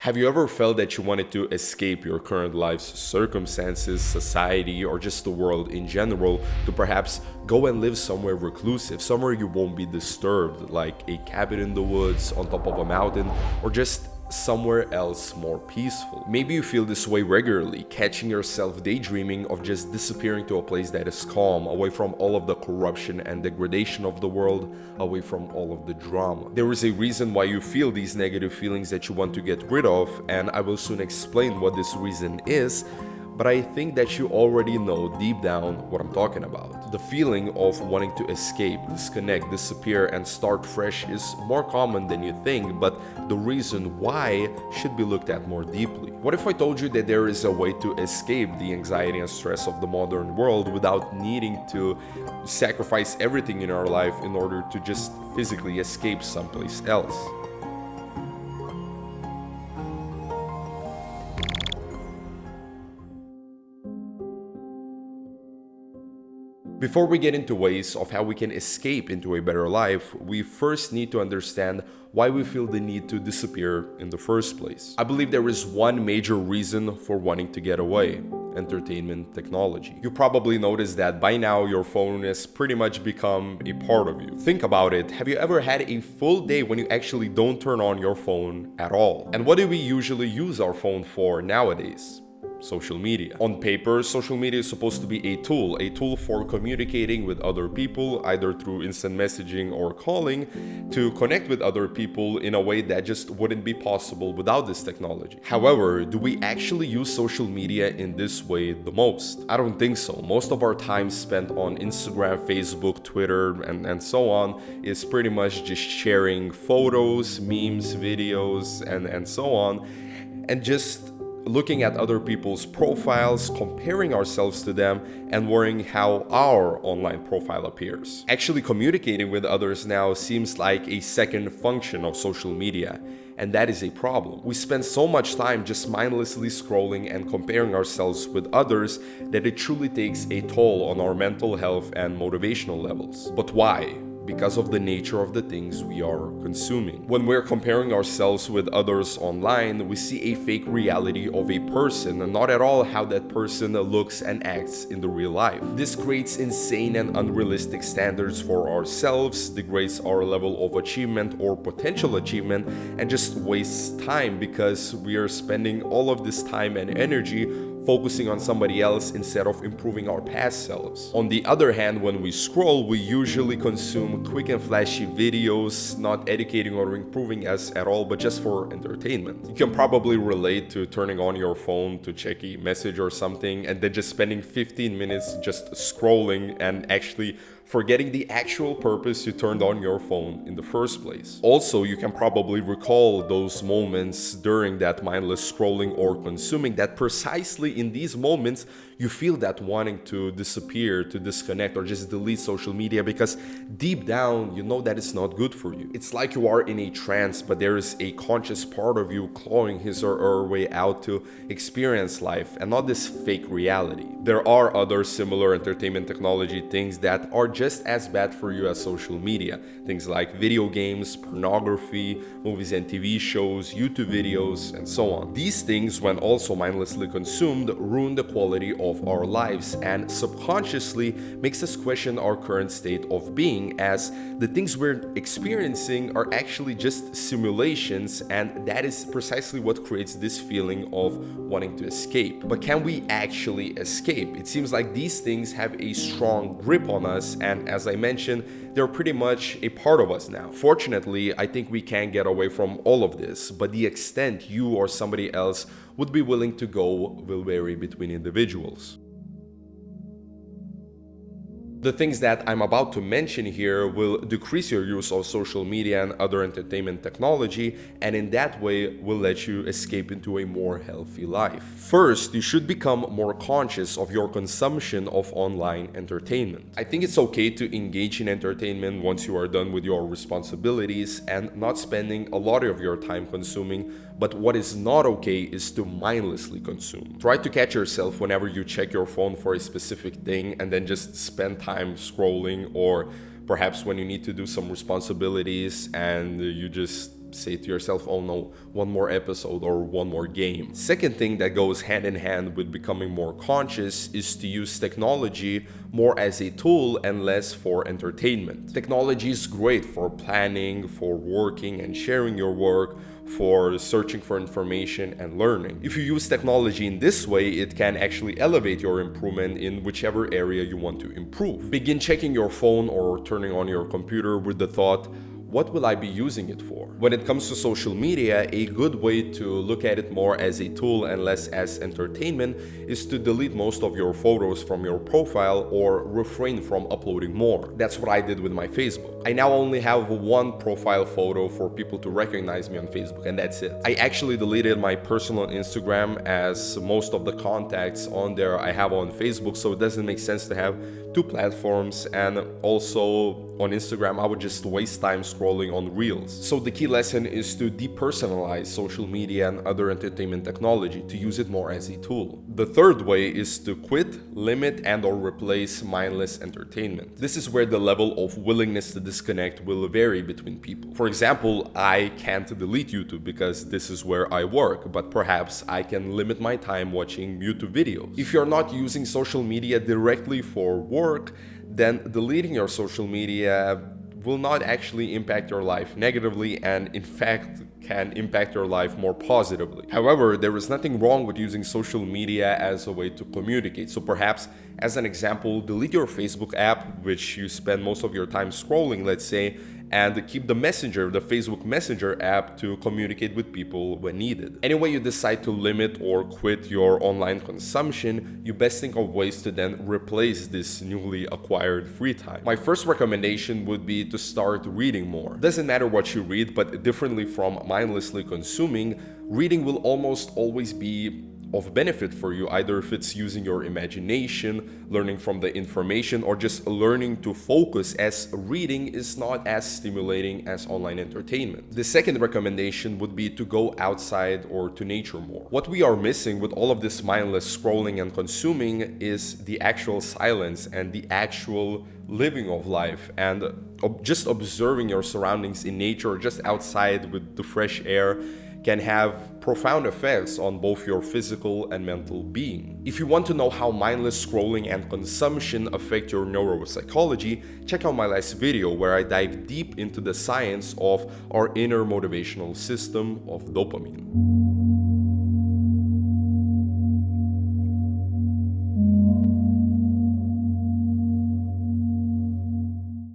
Have you ever felt that you wanted to escape your current life's circumstances, society, or just the world in general to perhaps go and live somewhere reclusive, somewhere you won't be disturbed, like a cabin in the woods, on top of a mountain, or just somewhere else more peaceful? Maybe you feel this way regularly, catching yourself daydreaming of just disappearing to a place that is calm, away from all of the corruption and degradation of the world, away from all of the drama. There is a reason why you feel these negative feelings that you want to get rid of, and I will soon explain what this reason is. But I think that you already know deep down what I'm talking about. The feeling of wanting to escape, disconnect, disappear, and start fresh is more common than you think, but the reason why should be looked at more deeply. What if I told you that there is a way to escape the anxiety and stress of the modern world without needing to sacrifice everything in our life in order to just physically escape someplace else? Before we get into ways of how we can escape into a better life, we first need to understand why we feel the need to disappear in the first place. I believe there is one major reason for wanting to get away: entertainment technology. You probably noticed that by now your phone has pretty much become a part of you. Think about it. Have you ever had a full day when you actually don't turn on your phone at all? And what do we usually use our phone for nowadays? Social media. On paper, social media is supposed to be a tool for communicating with other people, either through instant messaging or calling, to connect with other people in a way that just wouldn't be possible without this technology. However, do we actually use social media in this way the most? I don't think so. Most of our time spent on Instagram, Facebook, Twitter, and so on is pretty much just sharing photos, memes, videos, and so on, and just looking at other people's profiles, comparing ourselves to them, and worrying how our online profile appears. Actually communicating with others now seems like a second function of social media, and that is a problem. We spend so much time just mindlessly scrolling and comparing ourselves with others that it truly takes a toll on our mental health and motivational levels. But why? Because of the nature of the things we are consuming. When we're comparing ourselves with others online, we see a fake reality of a person and not at all how that person looks and acts in the real life. This creates insane and unrealistic standards for ourselves, degrades our level of achievement or potential achievement, and just wastes time because we are spending all of this time and energy focusing on somebody else instead of improving our past selves. On the other hand, when we scroll, we usually consume quick and flashy videos, not educating or improving us at all, but just for entertainment. You can probably relate to turning on your phone to check a message or something and then just spending 15 minutes just scrolling and actually forgetting the actual purpose you turned on your phone in the first place. Also, you can probably recall those moments during that mindless scrolling or consuming that precisely in these moments you feel that wanting to disappear, to disconnect, or just delete social media because deep down you know that it's not good for you. It's like you are in a trance, but there is a conscious part of you clawing his or her way out to experience life and not this fake reality. There are other similar entertainment technology things that are just as bad for you as social media. Things like video games, pornography, movies and TV shows, YouTube videos, and so on. These things, when also mindlessly consumed, ruin the quality of our lives and subconsciously makes us question our current state of being, as the things we're experiencing are actually just simulations, and that is precisely what creates this feeling of wanting to escape. But can we actually escape? It seems like these things have a strong grip on us, and as I mentioned, they're pretty much a part of us now. Fortunately, I think we can get away from all of this, but the extent you or somebody else would be willing to go will vary between individuals. The things that I'm about to mention here will decrease your use of social media and other entertainment technology, and in that way will let you escape into a more healthy life. First, you should become more conscious of your consumption of online entertainment. I think it's okay to engage in entertainment once you are done with your responsibilities and not spending a lot of your time consuming, but what is not okay is to mindlessly consume. Try to catch yourself whenever you check your phone for a specific thing and then just spend time scrolling, or perhaps when you need to do some responsibilities and you just say to yourself, oh no, one more episode or one more game. Second thing that goes hand in hand with becoming more conscious is to use technology more as a tool and less for entertainment. Technology is great for planning, for working and sharing your work, for searching for information and learning. If you use technology in this way, it can actually elevate your improvement in whichever area you want to improve. Begin checking your phone or turning on your computer with the thought, what will I be using it for? When it comes to social media, a good way to look at it more as a tool and less as entertainment is to delete most of your photos from your profile or refrain from uploading more. That's what I did with my Facebook. I now only have one profile photo for people to recognize me on Facebook, and that's it. I actually deleted my personal Instagram, as most of the contacts on there I have on Facebook, so it doesn't make sense to have two platforms. And also on Instagram, I would just waste time scrolling on Reels. So the key lesson is to depersonalize social media and other entertainment technology, to use it more as a tool. The third way is to quit, limit, and or replace mindless entertainment. This is where the level of willingness to disconnect will vary between people. For example, I can't delete YouTube because this is where I work, but perhaps I can limit my time watching YouTube videos. If you're not using social media directly for work, then deleting your social media will not actually impact your life negatively, and in fact can impact your life more positively. However, there is nothing wrong with using social media as a way to communicate. So perhaps, as an example, delete your Facebook app, which you spend most of your time scrolling, let's say, and keep the Facebook Messenger app to communicate with people when needed. Any way you decide to limit or quit your online consumption, you best think of ways to then replace this newly acquired free time. My first recommendation would be to start reading more. Doesn't matter what you read, but differently from mindlessly consuming, reading will almost always be of benefit for you, either if it's using your imagination, learning from the information, or just learning to focus, as reading is not as stimulating as online entertainment. The second recommendation would be to go outside or to nature more. What we are missing with all of this mindless scrolling and consuming is the actual silence and the actual living of life, and just observing your surroundings in nature, just outside with the fresh air, can have profound effects on both your physical and mental being. If you want to know how mindless scrolling and consumption affect your neuropsychology, check out my last video where I dive deep into the science of our inner motivational system of dopamine.